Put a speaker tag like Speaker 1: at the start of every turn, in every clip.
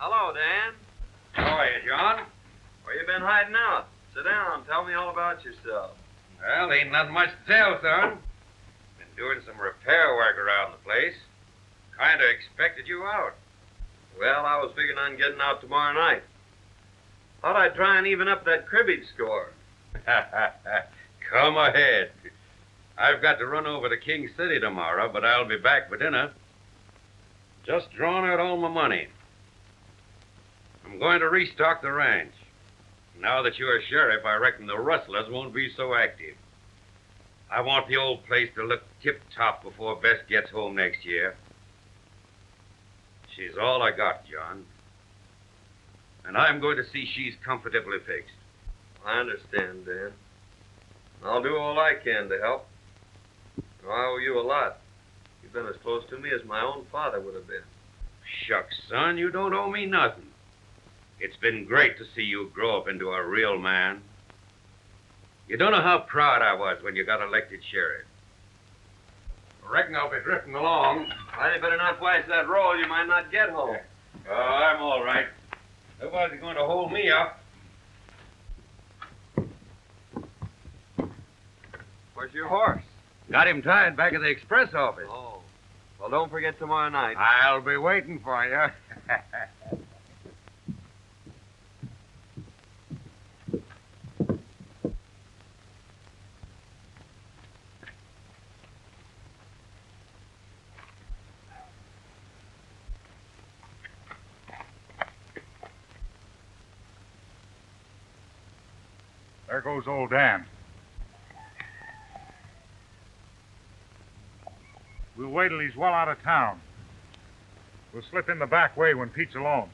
Speaker 1: Hello, Dan.
Speaker 2: How are you, John?
Speaker 1: Where you been hiding out? Sit down. Tell me all about yourself.
Speaker 2: Well, ain't nothing much to tell, son. Been doing some repair work around the place. Kind of expected you out.
Speaker 1: Well, I was figuring on getting out tomorrow night. Thought I'd try and even up that cribbage score.
Speaker 2: Come ahead. I've got to run over to King City tomorrow, but I'll be back for dinner. Just drawn out all my money. I'm going to restock the ranch. Now that you're sheriff, I reckon the rustlers won't be so active. I want the old place to look tip-top before Bess gets home next year. She's all I got, John. And I'm going to see she's comfortably fixed.
Speaker 1: I understand, Dan. I'll do all I can to help. I owe you a lot. You've been as close to me as my own father would have been.
Speaker 2: Shucks, son, you don't owe me nothing. It's been great to see you grow up into a real man. You don't know how proud I was when you got elected sheriff. I reckon I'll be drifting along.
Speaker 1: Well, you better not flash that roll. You might not get home.
Speaker 2: Oh, I'm all right. Nobody's going to hold me up.
Speaker 1: Where's your horse?
Speaker 2: Got him tied back at the express office.
Speaker 1: Oh. Well, don't forget tomorrow night.
Speaker 2: I'll be waiting for you.
Speaker 3: There goes old Dan. We'll wait till he's well out of town. We'll slip in the back way when Pete's alone.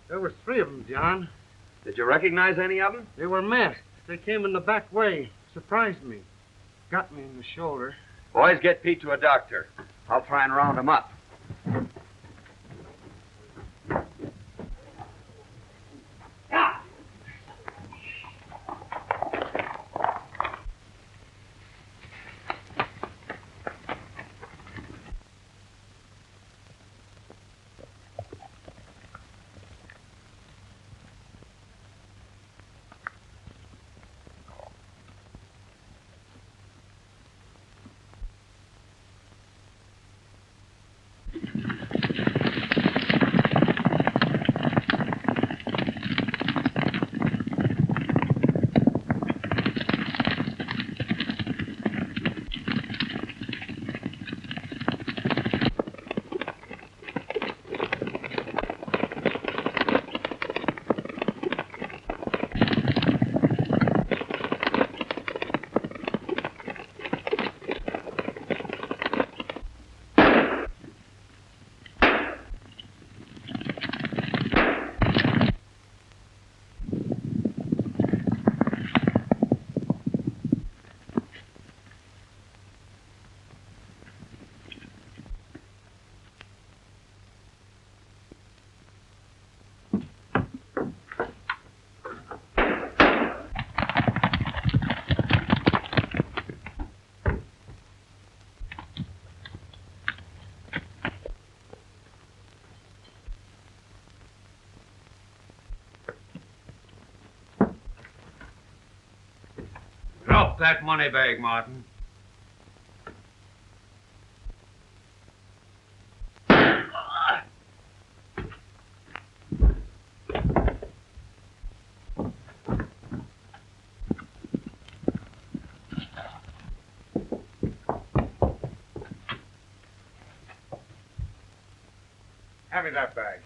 Speaker 4: There were 3 of them, John.
Speaker 1: Did you recognize any of them?
Speaker 4: They were masked. They came in the back way. Surprised me. Got me in the shoulder.
Speaker 1: Boys, get Pete to a doctor. I'll try and round him up.
Speaker 2: Drop that money bag, Martin.
Speaker 3: Hand me that bag.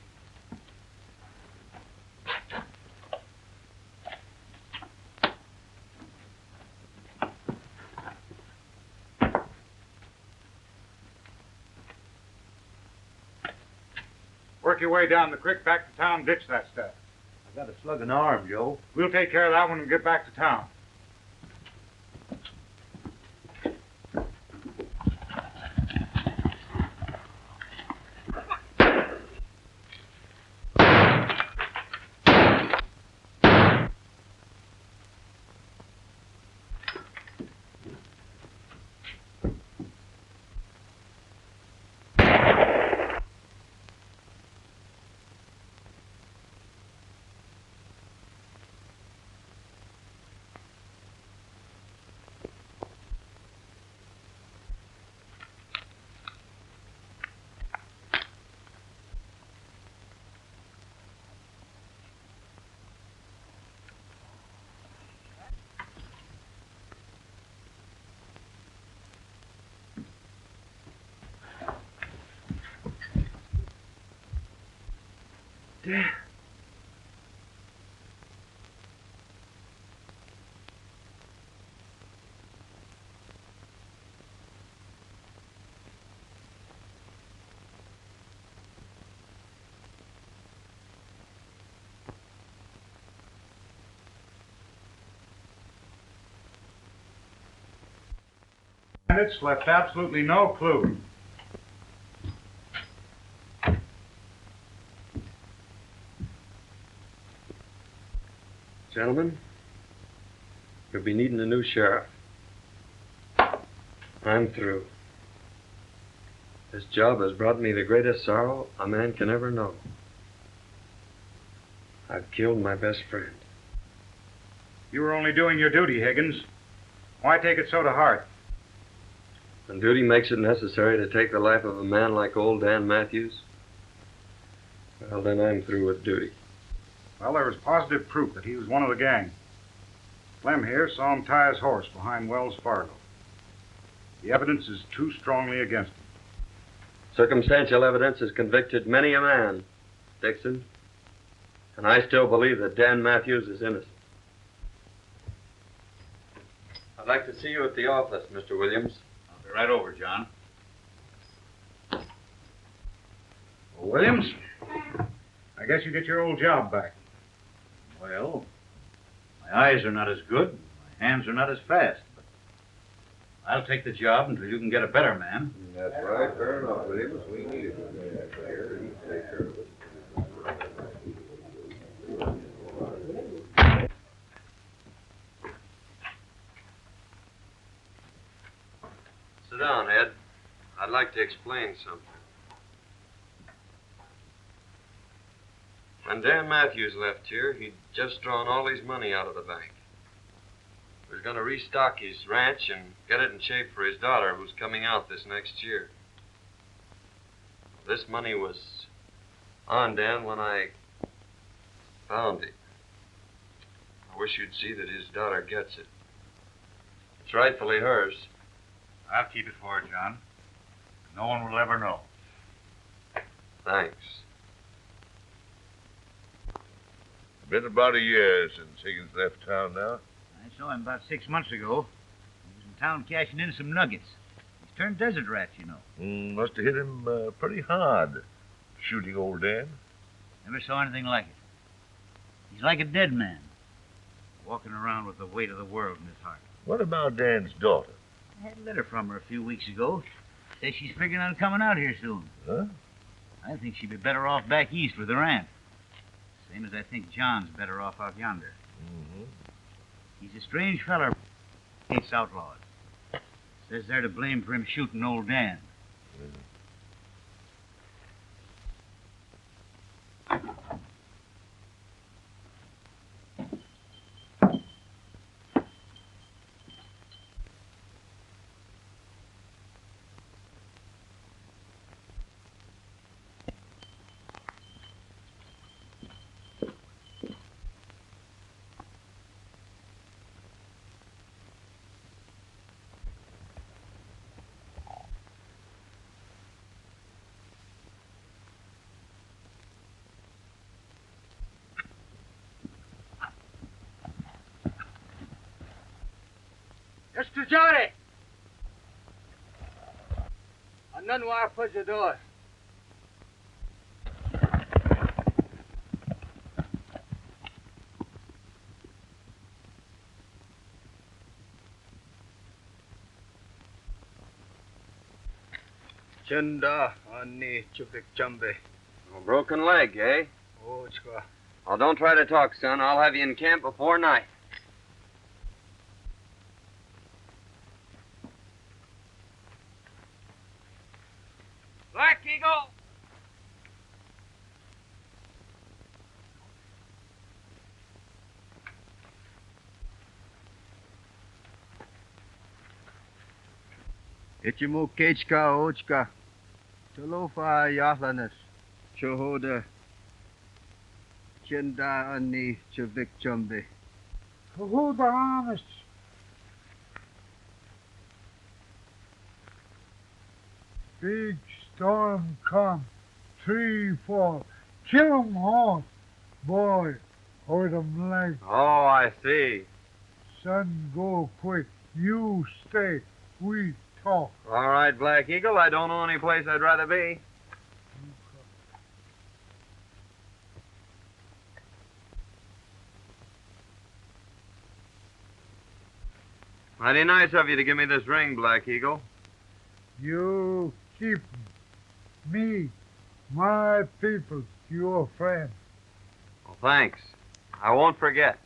Speaker 3: Work your way down the creek back to town, ditch that stuff.
Speaker 5: I got a slug in the arm, Joe.
Speaker 3: We'll take care of that when we get back to town. Bandits left absolutely no clue.
Speaker 1: Gentlemen, you'll be needing a new sheriff. I'm through. This job has brought me the greatest sorrow a man can ever know. I've killed my best friend.
Speaker 3: You were only doing your duty, Higgins. Why take it so to heart?
Speaker 1: When duty makes it necessary to take the life of a man like old Dan Matthews, well, then I'm through with duty.
Speaker 3: Well, there was positive proof that he was one of the gang. Clem here saw him tie his horse behind Wells Fargo. The evidence is too strongly against him.
Speaker 1: Circumstantial evidence has convicted many a man, Dixon, and I still believe that Dan Matthews is innocent. I'd like to see you at the office, Mr. Williams.
Speaker 5: I'll be right over, John. Well, Williams?
Speaker 3: I guess you get your old job back.
Speaker 5: Well, my eyes are not as good, my hands are not as fast, but I'll take the job until you can get a better man.
Speaker 6: That's right, fair enough, Williams. We need it. He'd take care of it.
Speaker 1: Sit down, Ed. I'd like to explain something. When Dan Matthews left here, he'd just drawn all his money out of the bank. He was going to restock his ranch and get it in shape for his daughter, who's coming out this next year. This money was on Dan when I found it. I wish you'd see that his daughter gets it. It's rightfully hers.
Speaker 3: I'll keep it for her, John. No one will ever know.
Speaker 1: Thanks.
Speaker 6: Been about a year since Higgins left town now.
Speaker 7: I saw him about 6 months ago. He was in town cashing in some nuggets. He's turned desert rat, you know.
Speaker 6: Must have hit him pretty hard, shooting old Dan.
Speaker 7: Never saw anything like it. He's like a dead man, walking around with the weight of the world in his heart.
Speaker 6: What about Dan's daughter?
Speaker 7: I had a letter from her a few weeks ago. Says she's figuring on coming out here soon.
Speaker 6: Huh?
Speaker 7: I think she'd be better off back east with her aunt. Same as I think John's better off out yonder.
Speaker 6: Mm-hmm.
Speaker 7: He's a strange feller. Hates outlaws. Says they're to blame for him shooting old Dan.
Speaker 4: Mr. Johnny! A none wire fudge the door.
Speaker 8: Chenda ani chupik chambe.
Speaker 1: A broken leg, eh?
Speaker 8: Ochka.
Speaker 1: Well, don't try to talk, son. I'll have you in camp before night. Black Eagle!
Speaker 8: Ichimu kechka ochka. Chalofa yahlanes. Chohoda. Chenda ani chupik chambe.
Speaker 4: Who the honest? Big storm come. 3, 4. Kill 'em all. Boy, hurt 'em leg.
Speaker 1: Oh, I see.
Speaker 4: Son, go quick. You stay. We talk.
Speaker 1: All right, Black Eagle. I don't know any place I'd rather be. Mighty nice of you to give me this ring, Black Eagle.
Speaker 4: You keep me, my people, your friend.
Speaker 1: Well, thanks. I won't forget.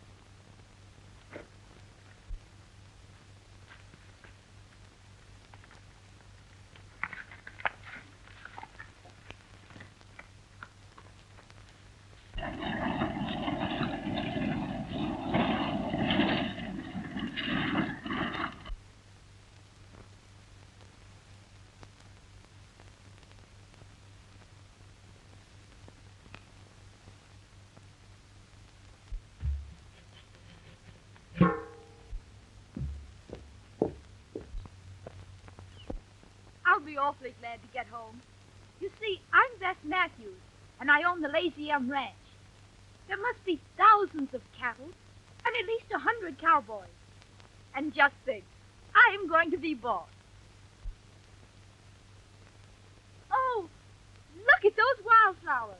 Speaker 9: I'll be awfully glad to get home. You see, I'm Beth Matthews, and I own the Lazy M Ranch. There must be thousands of cattle, and at least 100 cowboys. And just think, I'm going to be boss. Oh, look at those wildflowers.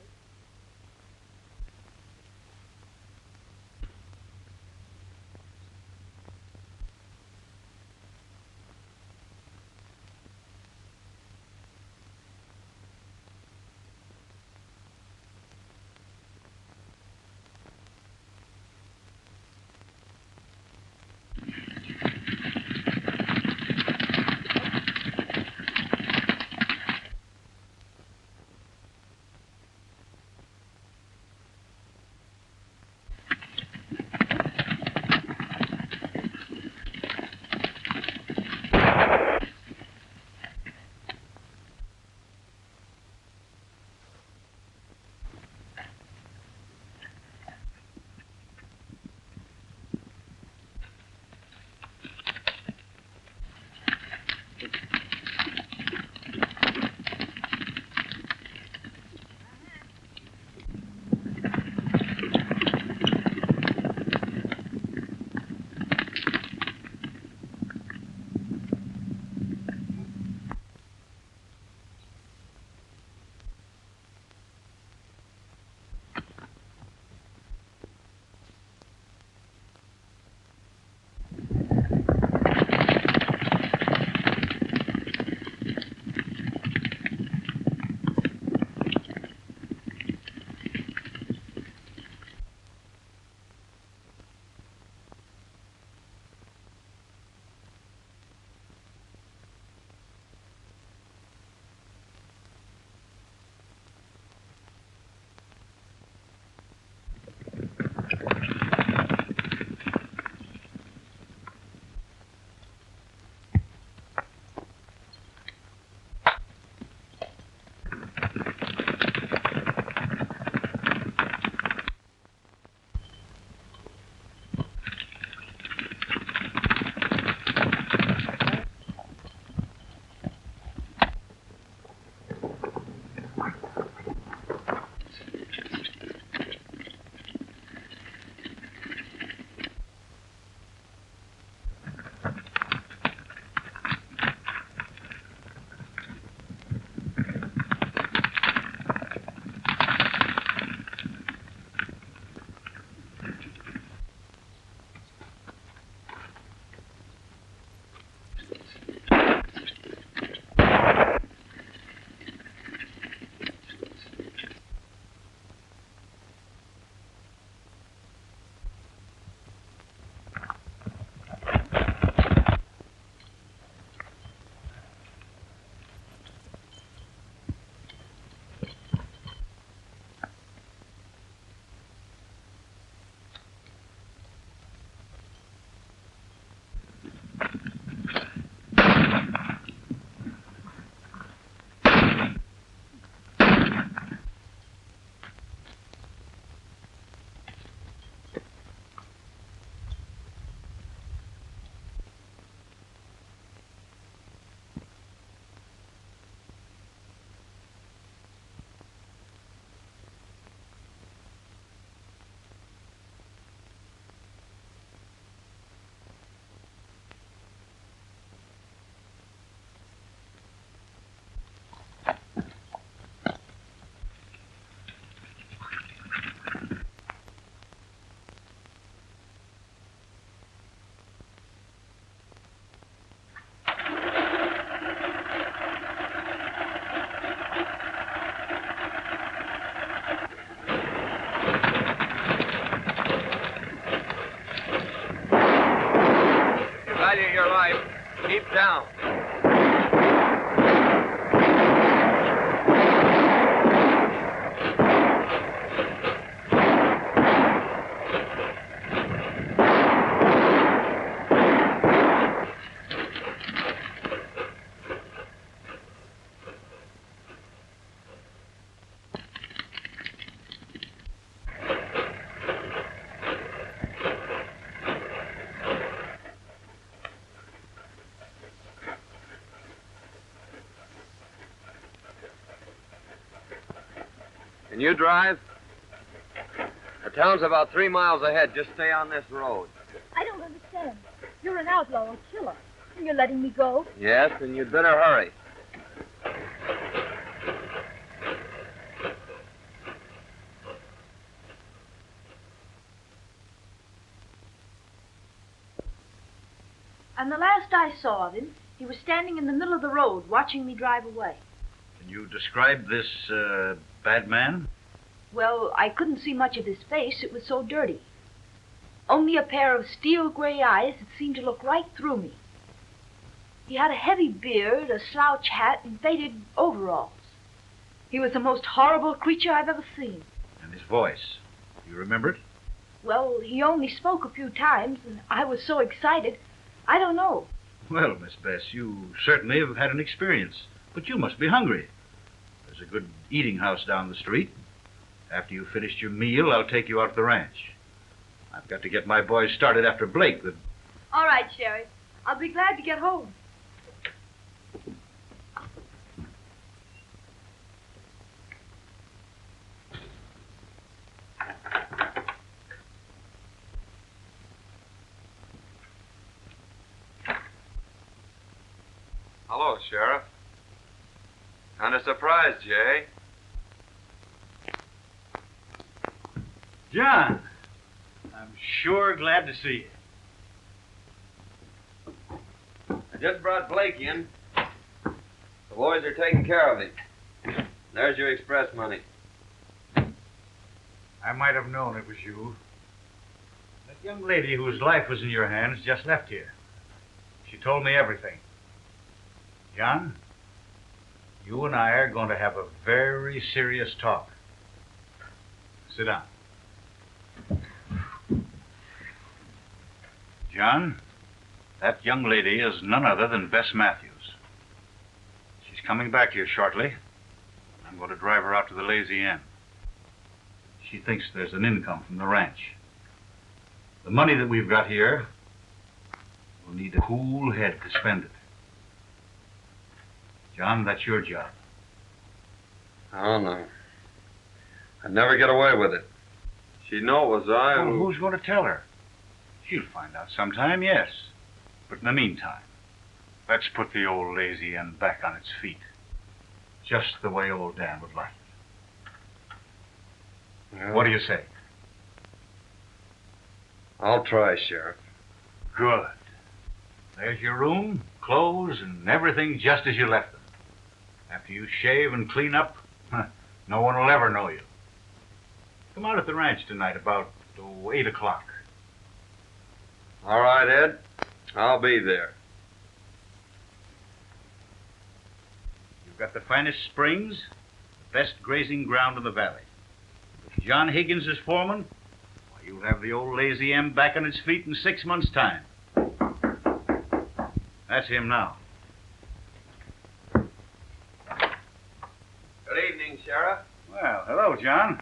Speaker 1: value your life. Keep down. Can you drive? The town's about 3 miles ahead. Just stay on this road.
Speaker 9: I don't understand. You're an outlaw or killer, and you're letting me go?
Speaker 1: Yes, and you'd better hurry.
Speaker 10: And the last I saw of him, he was standing in the middle of the road watching me drive away.
Speaker 5: Can you describe this bad man?
Speaker 10: Well, I couldn't see much of his face. It was so dirty. Only a pair of steel gray eyes that seemed to look right through me. He had a heavy beard, a slouch hat, and faded overalls. He was the most horrible creature I've ever seen.
Speaker 5: And his voice. You remember it?
Speaker 10: Well, he only spoke a few times, and I was so excited, I don't know.
Speaker 5: Well, Miss Bess, you certainly have had an experience. But you must be hungry. There's a good eating house down the street. After you've finished your meal, I'll take you out to the ranch. I've got to get my boys started after Blake.
Speaker 10: All right, Sheriff. I'll be glad to get home.
Speaker 1: Hello, Sheriff. Kind of surprised, Jay.
Speaker 5: John, I'm sure glad to see you.
Speaker 1: I just brought Blake in. The boys are taking care of him. There's your express money.
Speaker 5: I might have known it was you. That young lady whose life was in your hands just left here. She told me everything. John, you and I are going to have a very serious talk. Sit down. John, that young lady is none other than Bess Matthews. She's coming back here shortly. I'm going to drive her out to the Lazy Inn. She thinks there's an income from the ranch. The money that we've got here, we'll need a cool head to spend it. John, that's your job.
Speaker 1: Oh, no. I'd never get away with it. She'd know it was I
Speaker 5: Well,
Speaker 1: who...
Speaker 5: who's going to tell her? She'll find out sometime, yes. But in the meantime, let's put the old Lazy Inn back on its feet. Just the way old Dan would like it.
Speaker 1: Yeah.
Speaker 5: What do you say?
Speaker 1: I'll try, Sheriff.
Speaker 5: Good. There's your room, clothes, and everything just as you left them. After you shave and clean up, no one will ever know you. Come out at the ranch tonight about 8 o'clock.
Speaker 1: All right, Ed. I'll be there.
Speaker 5: You've got the finest springs, the best grazing ground in the valley. With John Higgins as foreman, why, you'll have the old Lazy M back on its feet in 6 months' time. That's him now.
Speaker 1: Good evening, Sheriff.
Speaker 5: Well, hello, John.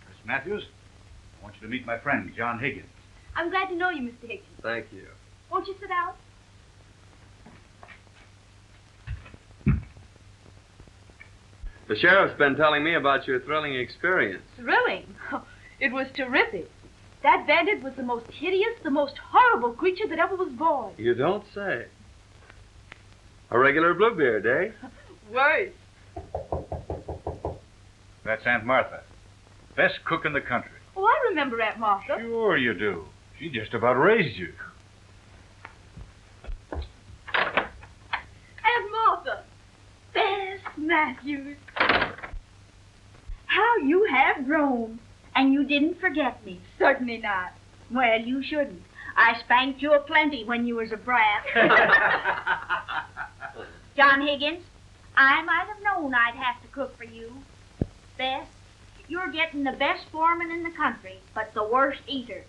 Speaker 5: Miss Matthews, I want you to meet my friend, John Higgins.
Speaker 10: I'm glad to know you, Mr. Higgins.
Speaker 1: Thank you.
Speaker 10: Won't you sit down?
Speaker 1: The sheriff's been telling me about your thrilling experience.
Speaker 10: Thrilling. It was terrific. That bandit was the most hideous, the most horrible creature that ever was born.
Speaker 1: You don't say. A regular Bluebeard, eh?
Speaker 10: Worse.
Speaker 5: That's Aunt Martha. Best cook in the country.
Speaker 10: Oh, I remember Aunt Martha.
Speaker 5: Sure you do. She just about raised you.
Speaker 10: Aunt Martha. Bess Matthews. How
Speaker 11: you have grown. And you didn't forget me.
Speaker 9: Certainly not.
Speaker 11: Well, you shouldn't. I spanked you aplenty when you was a brat. John Higgins, I might have known I'd have to cook for you. Bess, you're getting the best foreman in the country, but the worst eater.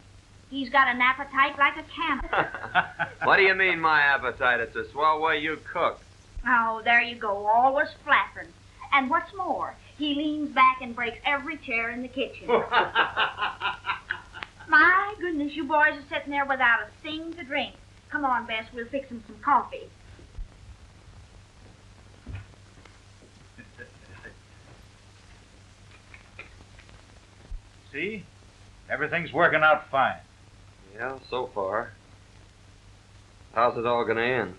Speaker 11: He's got an appetite like a camel.
Speaker 1: What do you mean, my appetite? It's a swell way you cook.
Speaker 11: Oh, there you go, always flattering. And what's more, he leans back and breaks every chair in the kitchen. My goodness, you boys are sitting there without a thing to drink. Come on, Bess, we'll fix him some coffee.
Speaker 5: See? Everything's working out fine.
Speaker 1: Yeah, so far. How's it all gonna end?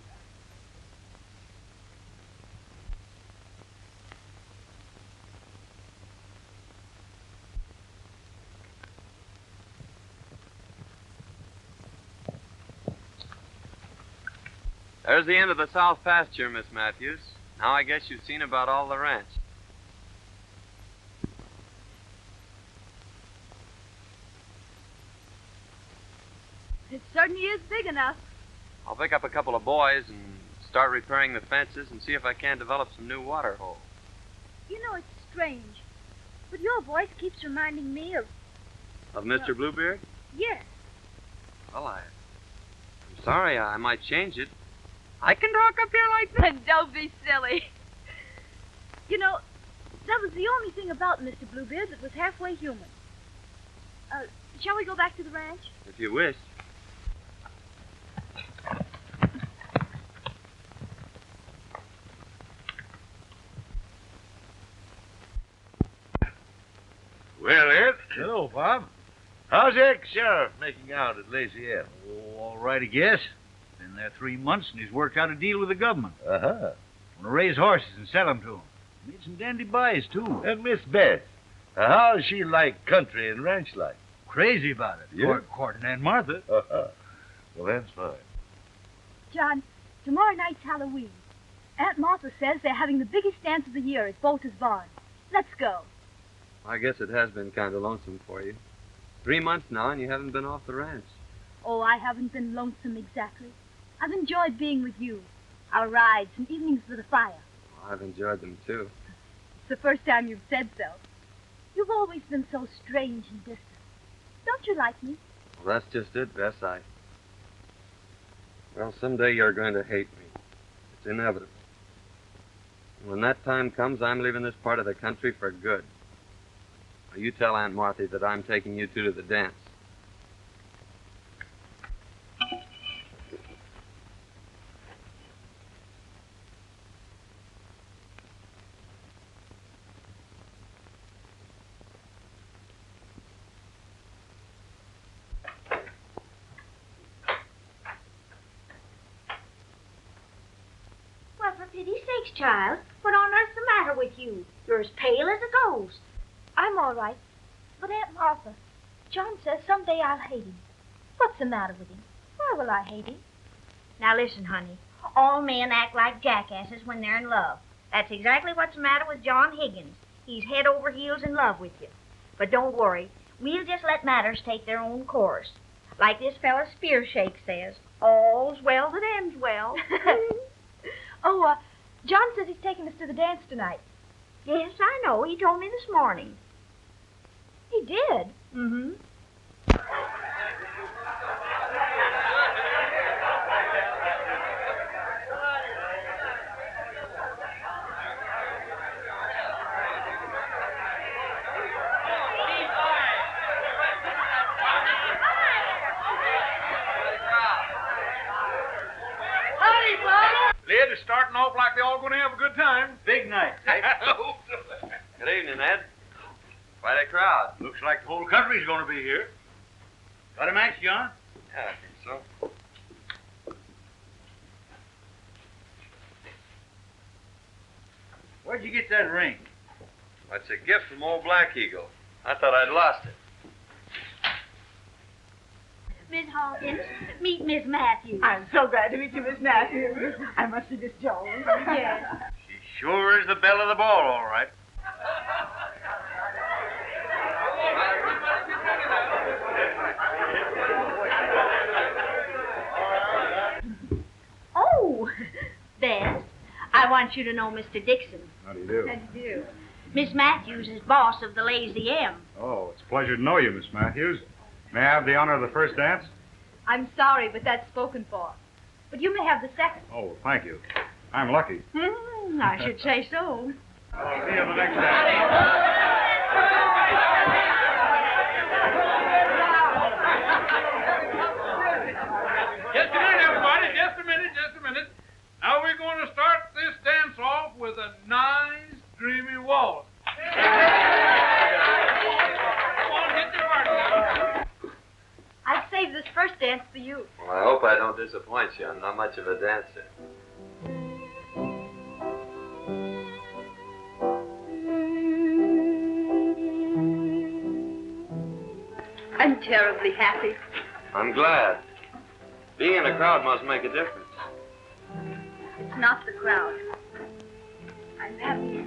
Speaker 1: There's the end of the south pasture, Miss Matthews. Now I guess you've seen about all the ranch.
Speaker 9: It certainly is big enough.
Speaker 1: I'll pick up a couple of boys and start repairing the fences and see if I can develop some new water holes.
Speaker 9: You know, it's strange, but your voice keeps reminding me of...
Speaker 1: Of Mr. Bluebeard?
Speaker 9: Yes.
Speaker 1: Well, I'm sorry. I might change it. I can talk up here like that.
Speaker 9: Don't be silly. You know, that was the only thing about Mr. Bluebeard that was halfway human. Shall we go back to the ranch?
Speaker 1: If you wish.
Speaker 6: Well, Ed.
Speaker 7: Hello, Bob.
Speaker 6: How's the ex-sheriff making out at Lazy End?
Speaker 7: Oh, all right, I guess. Been there 3 months, and he's worked out a deal with the government.
Speaker 6: Uh-huh.
Speaker 7: Want to raise horses and sell them to him. Made some dandy buys, too.
Speaker 6: And Miss Beth, how's she like country and ranch life?
Speaker 7: Crazy about it.
Speaker 6: Yeah?
Speaker 7: Courting Aunt Martha.
Speaker 6: Uh-huh. Well, that's fine.
Speaker 9: John, tomorrow night's Halloween. Aunt Martha says they're having the biggest dance of the year at Bolter's Barn. Let's go.
Speaker 1: I guess it has been kind of lonesome for you. 3 months now, and you haven't been off the ranch.
Speaker 9: Oh, I haven't been lonesome exactly. I've enjoyed being with you. Our rides and evenings with the fire.
Speaker 1: Well, I've enjoyed them, too.
Speaker 9: It's the first time you've said so. You've always been so strange and distant. Don't you like me?
Speaker 1: Well, that's just it, Bess. Well, someday you're going to hate me. It's inevitable. When that time comes, I'm leaving this part of the country for good. Now, you tell Aunt Martha that I'm taking you two to the dance.
Speaker 11: Well, for pity's sakes, child, what on earth's the matter with you? You're as pale as a ghost.
Speaker 9: I'm all right. But Aunt Martha, John says someday I'll hate him. What's the matter with him? Why will I hate him?
Speaker 11: Now listen, honey. All men act like jackasses when they're in love. That's exactly what's the matter with John Higgins. He's head over heels in love with you. But don't worry. We'll just let matters take their own course. Like this fella Spearshake says, all's well that ends well.
Speaker 9: Oh, John says he's taking us to the dance tonight.
Speaker 11: Yes, I know. He told me this morning.
Speaker 9: He did?
Speaker 11: Mm-hmm.
Speaker 3: Lid is starting off like they're all going to have a good time.
Speaker 5: Big night.
Speaker 1: Good evening, Ed. Quite a crowd.
Speaker 5: Looks like the whole country's going to be here. Got a match, John?
Speaker 1: Yeah, I think so.
Speaker 5: Where'd you get that ring?
Speaker 1: That's a gift from old Black Eagle. I thought I'd lost it.
Speaker 11: Miss Hawkins, meet Miss Matthews.
Speaker 12: I'm so glad to meet you, Miss Matthews. I must be Miss Jones.
Speaker 11: Yes.
Speaker 5: She sure is the belle of the ball, all right.
Speaker 11: want you to know Mr. Dixon.
Speaker 3: How do you do?
Speaker 11: How do you do? Miss Matthews is boss of the Lazy M.
Speaker 3: Oh, it's a pleasure to know you, Miss Matthews. May I have the honor of the first dance?
Speaker 9: I'm sorry, but that's spoken for. But you may have the second.
Speaker 3: Oh, thank you. I'm lucky.
Speaker 11: I should say so.
Speaker 3: I'll see you the next dance.
Speaker 13: Just a minute, everybody. Just a minute. Now we're going to start this dance off with a nice, dreamy waltz. Come on, hit your partner.
Speaker 9: I've saved this first dance for you.
Speaker 1: Well, I hope I don't disappoint you. I'm not much of a dancer.
Speaker 9: I'm terribly happy.
Speaker 1: I'm glad. Being in a crowd must make a difference.
Speaker 9: It's not the crowd. I'm happy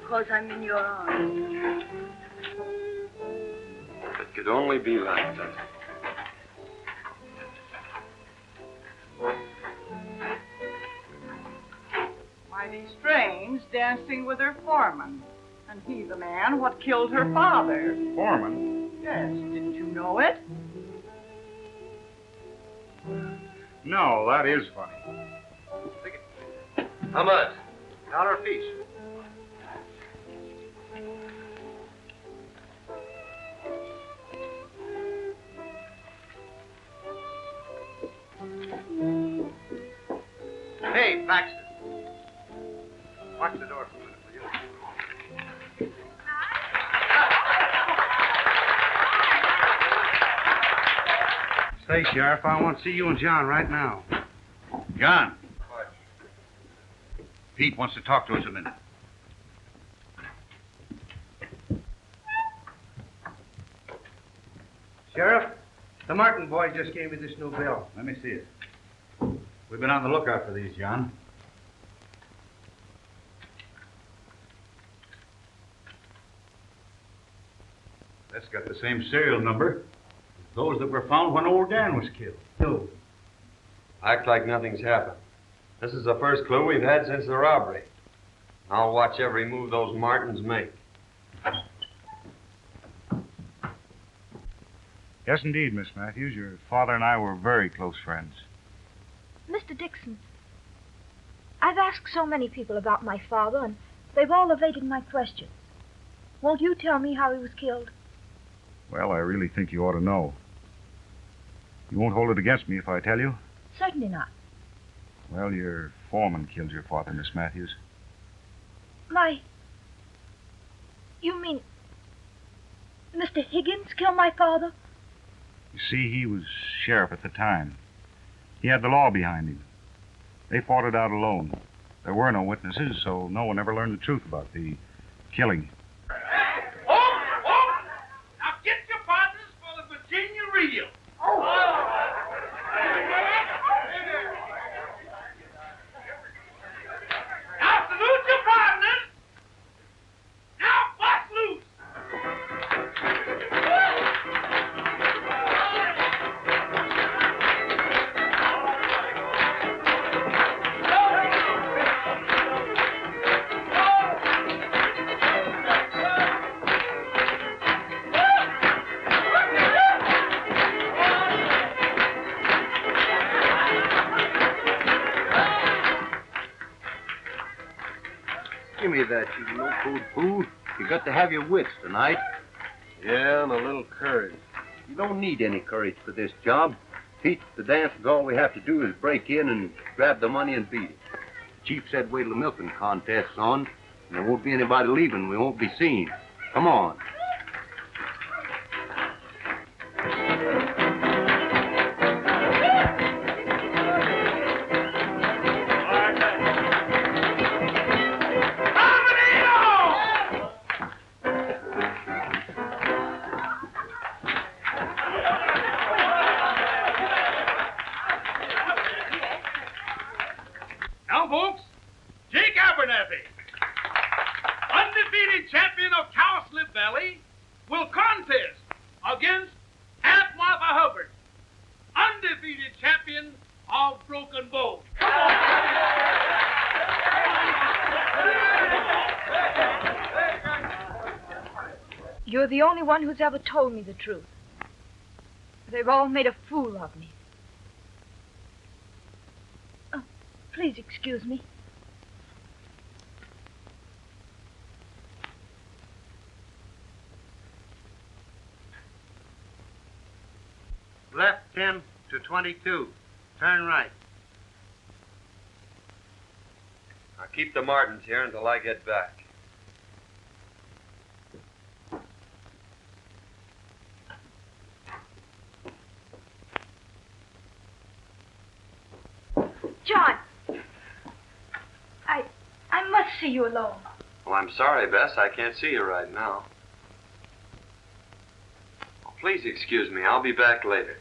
Speaker 9: because I'm in your arms.
Speaker 1: If it could only be like that.
Speaker 12: Mighty strange, dancing with her foreman. And he the man what killed her father.
Speaker 3: Foreman?
Speaker 12: Yes, didn't you know it?
Speaker 3: No, that is funny.
Speaker 1: How much?
Speaker 6: $1 apiece. Hey, Baxter. Watch the door for a minute, will you?
Speaker 4: Say, Sheriff, I want to see you and John right now.
Speaker 5: John. Pete wants to talk to us a minute.
Speaker 4: Sheriff, the Martin boy just gave me this new bill.
Speaker 5: Let me see it. We've been on the lookout for these, John. That's got the same serial number as those that were found when old Dan was killed.
Speaker 4: No.
Speaker 1: Act like nothing's happened. This is the first clue we've had since the robbery. I'll watch every move those Martins make.
Speaker 3: Yes, indeed, Miss Matthews. Your father and I were very close friends.
Speaker 9: Mr. Dixon, I've asked so many people about my father, and they've all evaded my questions. Won't you tell me how he was killed?
Speaker 3: Well, I really think you ought to know. You won't hold it against me if I tell you?
Speaker 9: Certainly not.
Speaker 3: Well, your foreman killed your father, Miss Matthews.
Speaker 9: You mean Mr. Higgins killed my father?
Speaker 3: You see, he was sheriff at the time. He had the law behind him. They fought it out alone. There were no witnesses, so no one ever learned the truth about the killing.
Speaker 13: Now get your partners for the Virginia reel. Now salute your partners. Now bust loose.
Speaker 6: Give me that, you no-food fool. You got to have your wits tonight. Yeah, and a little courage. You don't need any courage for this job. Pete, the dance, all we have to do is break in and grab the money and beat it. The chief said wait till the milking contest's on, and there won't be anybody leaving. We won't be seen. Come on.
Speaker 13: Now, folks, Jake Abernathy, undefeated champion of Cowslip Valley, will contest against Aunt Martha Hubbard, undefeated champion of Broken Bow. Come on!
Speaker 10: You're the only one who's ever told me the truth. They've all made a fool of me. Oh, please excuse me.
Speaker 6: Left 10 to 22. Turn right.
Speaker 1: I'll keep the Martins here until I get back.
Speaker 10: John! I must see you alone.
Speaker 1: Well, I'm sorry, Bess. I can't see you right now. Oh, please excuse me. I'll be back later.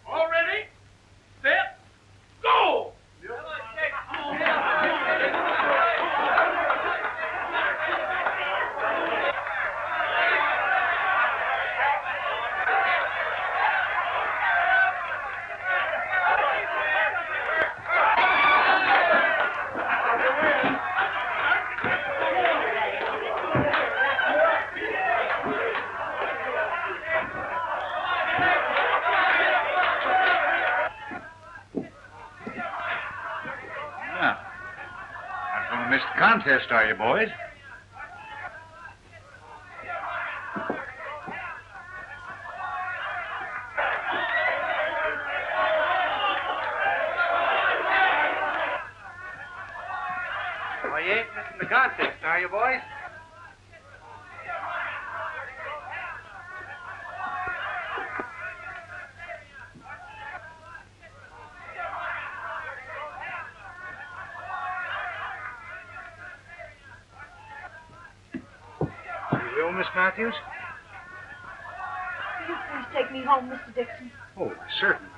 Speaker 13: All ready? Set. Go!
Speaker 5: Missed the contest, are you, boys?
Speaker 6: Well, you ain't missing the contest, are you, boys?
Speaker 3: You will, Miss Matthews?
Speaker 10: Will you please take me home, Mr. Dixon?
Speaker 3: Oh, certainly.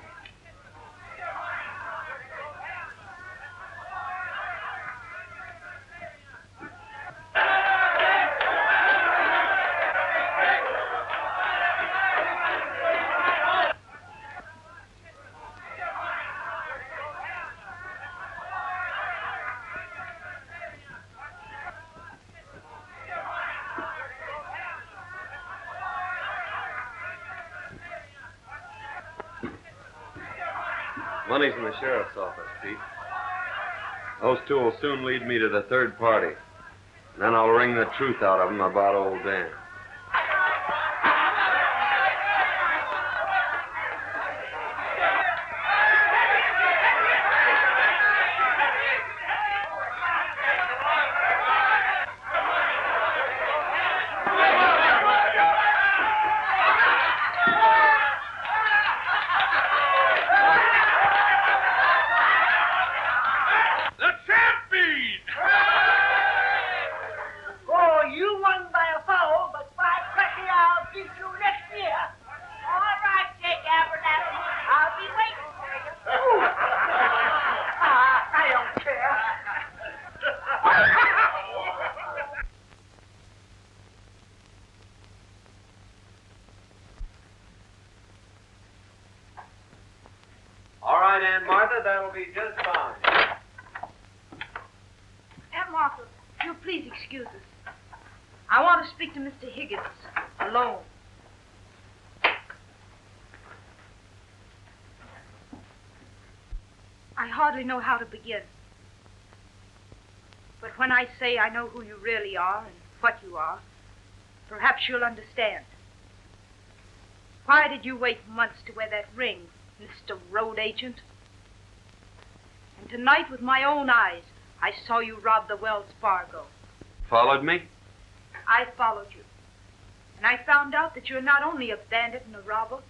Speaker 1: Money's in the sheriff's office, Pete. Those two will soon lead me to the third party. And then I'll wring the truth out of them about old Dan.
Speaker 13: The champion!
Speaker 11: Oh, you won by a foul, but by cracky, I'll beat you next year. All right, Jake Abernathy. I'll be waiting for you. I don't care.
Speaker 1: All right, Aunt Martha, that'll be just fine.
Speaker 10: Aunt Martha, if you'll please excuse us. I want to speak to Mr. Higgins alone. I hardly know how to begin. But when I say I know who you really are and what you are, perhaps you'll understand. Why did you wait months to wear that ring, Mr. Road Agent? And tonight, with my own eyes, I saw you rob the Wells Fargo.
Speaker 1: Followed me?
Speaker 10: I followed you. And I found out that you're not only a bandit and a robber,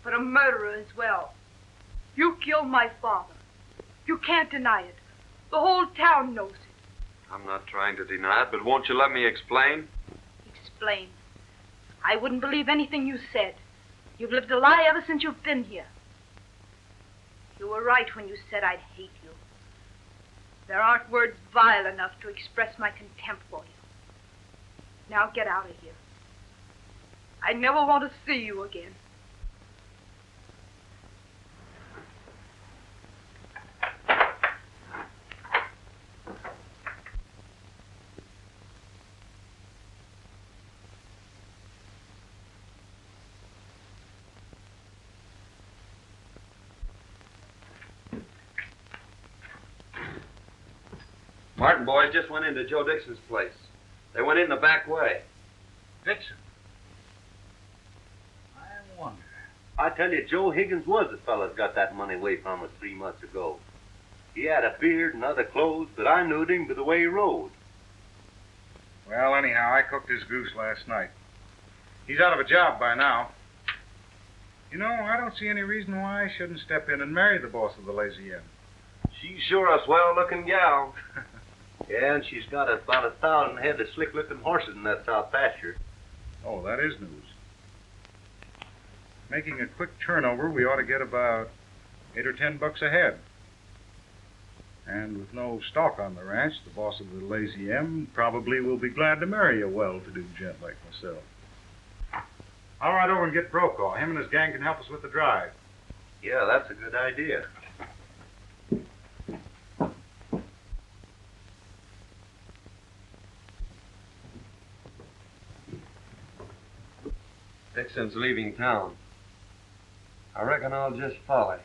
Speaker 10: but a murderer as well. You killed my father. You can't deny it. The whole town knows it.
Speaker 1: I'm not trying to deny it, but won't you let me explain?
Speaker 10: Explain. I wouldn't believe anything you said. You've lived a lie ever since you've been here. You were right when you said I'd hate you. There aren't words vile enough to express my contempt for you. Now get out of here. I never want to see you again.
Speaker 1: Martin boys just went into Joe Dixon's place. They went in the back way.
Speaker 5: Dixon? I wonder.
Speaker 6: I tell you, Joe Higgins was the fellow that got that money away from us 3 months ago. He had a beard and other clothes, but I knew him by the way he rode.
Speaker 3: Well, anyhow, I cooked his goose last night. He's out of a job by now. You know, I don't see any reason why I shouldn't step in and marry the boss of the Lazy Inn.
Speaker 6: She's sure a swell-looking gal. Yeah, and she's got about 1,000 head of slick-looking horses in that south pasture.
Speaker 3: Oh, that is news. Making a quick turnover, we ought to get about $8 or $10 a head. And with no stock on the ranch, the boss of the Lazy M probably will be glad to marry a well-to-do gent like myself. I'll ride over and get Brokaw. Him and his gang can help us with the drive.
Speaker 6: Yeah, that's a good idea.
Speaker 1: Dixon's leaving town. I reckon I'll just follow him.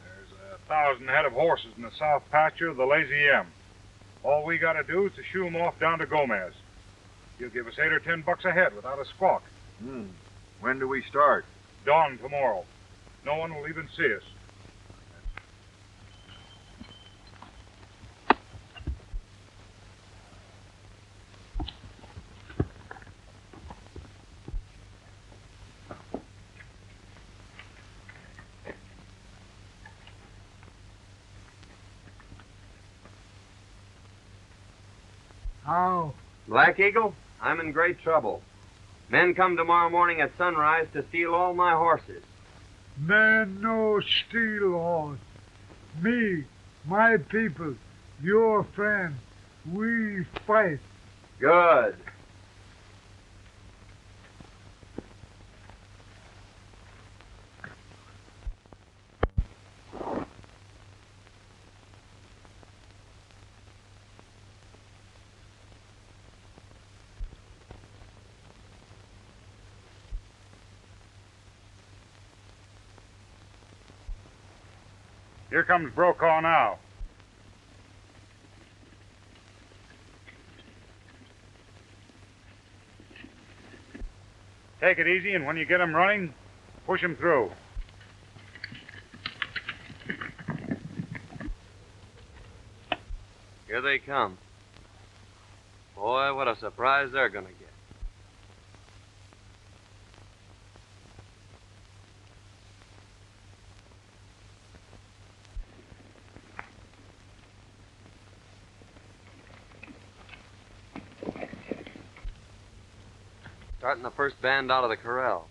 Speaker 3: There's 1,000 head of horses in the south pasture of the Lazy M. All we got to do is to shoo 'em off down to Gomez. He'll give us $8 or $10 a head without a squawk.
Speaker 14: When do we start?
Speaker 3: Dawn tomorrow. No one will even see us.
Speaker 8: How?
Speaker 1: Black Eagle, I'm in great trouble. Men come tomorrow morning at sunrise to steal all my horses.
Speaker 8: Man no steal horse. Me, my people, your friend, we fight.
Speaker 1: Good.
Speaker 3: Here comes Brokaw now. Take it easy, and when you get him running, push him through.
Speaker 1: Here they come. Boy, what a surprise they're going to get. Starting the first band out of the corral.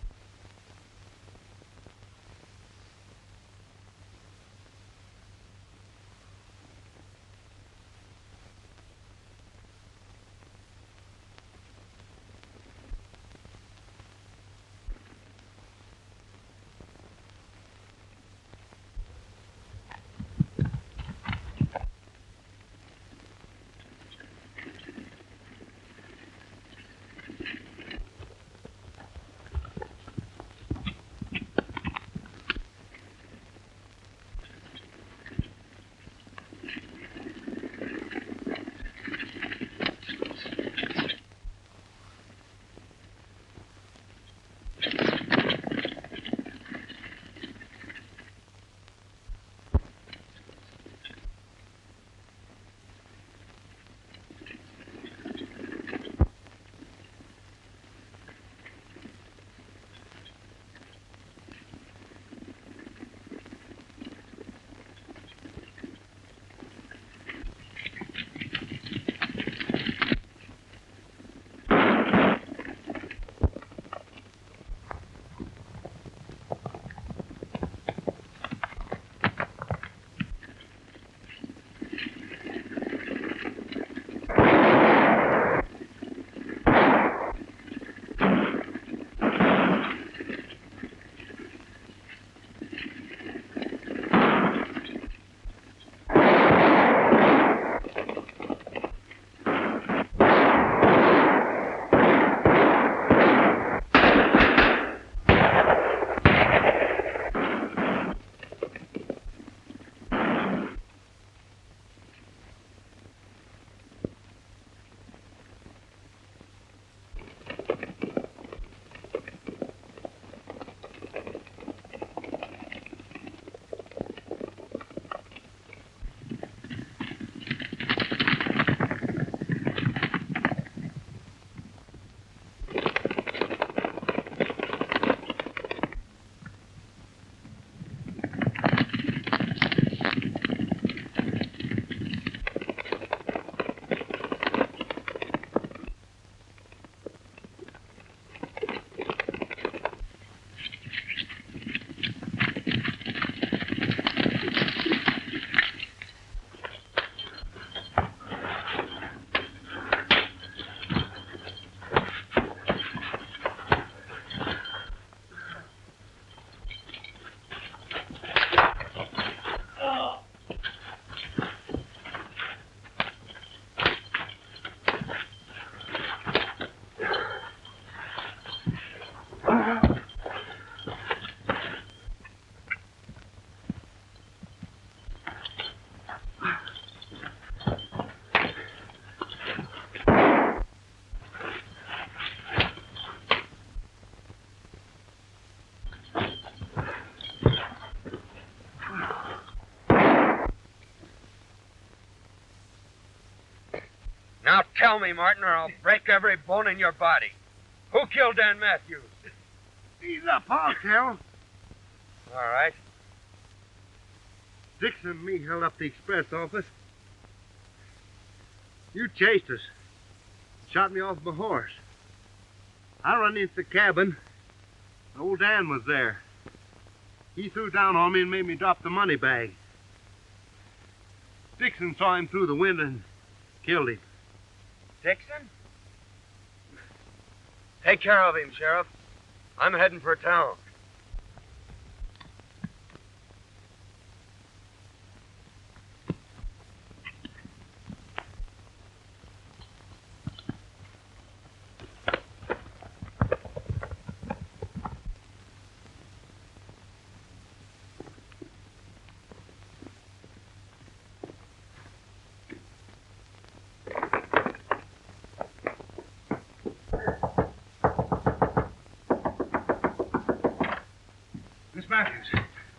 Speaker 2: Now tell me, Martin, or I'll break every bone in your body. Who killed Dan Matthews?
Speaker 4: Ease up, I'll tell.
Speaker 2: All right.
Speaker 4: Dixon and me held up the express office. You chased us. Shot me off my horse. I run into the cabin. Old Dan was there. He threw down on me and made me drop the money bag. Dixon saw him through the window and killed him.
Speaker 2: Dixon? Take care of him, Sheriff. I'm heading for town.
Speaker 3: Miss Matthews,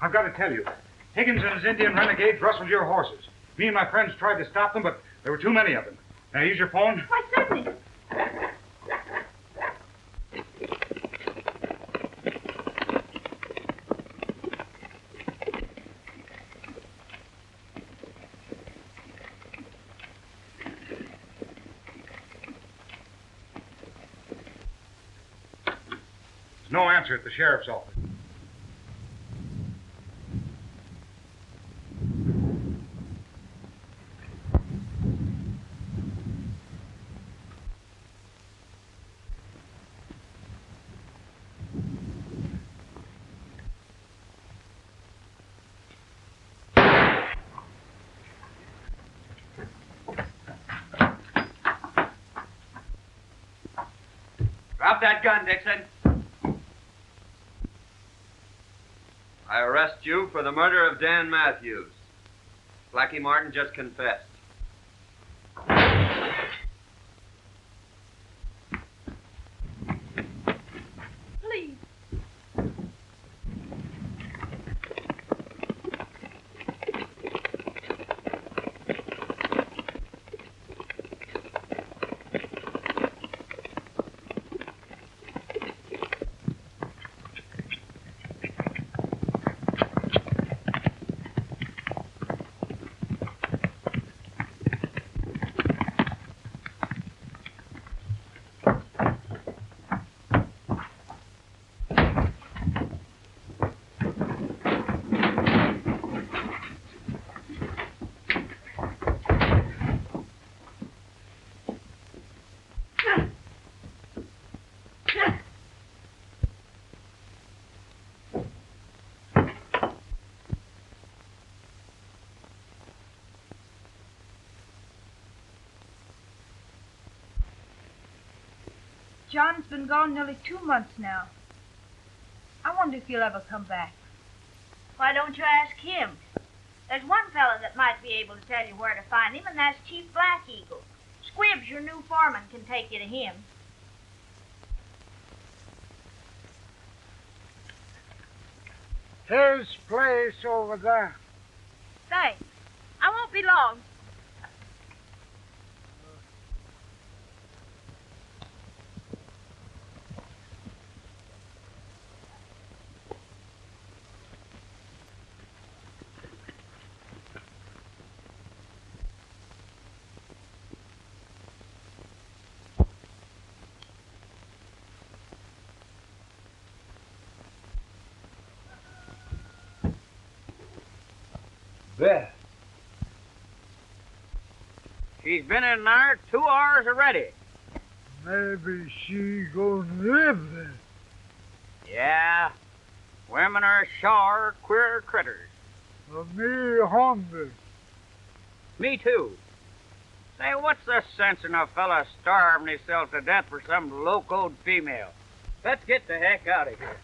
Speaker 3: I've got to tell you. Higgins and his Indian renegades rustled your horses. Me and my friends tried to stop them, but There were too many of them. Now, use your phone.
Speaker 9: Why, certainly.
Speaker 3: There's no answer at the sheriff's office.
Speaker 1: Drop that gun, Dixon. I arrest you for the murder of Dan Matthews. Blackie Martin just confessed.
Speaker 9: Please.
Speaker 10: John's been gone nearly 2 months now. I wonder if he'll ever come back.
Speaker 11: Why don't you ask him? There's one fellow that might be able to tell you where to find him, and that's Chief Black Eagle. Squibbs, your new foreman, can take you to him.
Speaker 8: His place over there.
Speaker 9: Thanks. I won't be long.
Speaker 4: Beth.
Speaker 7: She's been in there 2 hours already.
Speaker 8: Maybe she gonna live there.
Speaker 7: Yeah. Women are sure queer critters.
Speaker 8: Me hungry.
Speaker 7: Me too. Say, what's the sense in a fella starving himself to death for some locoed female? Let's get the heck out of here.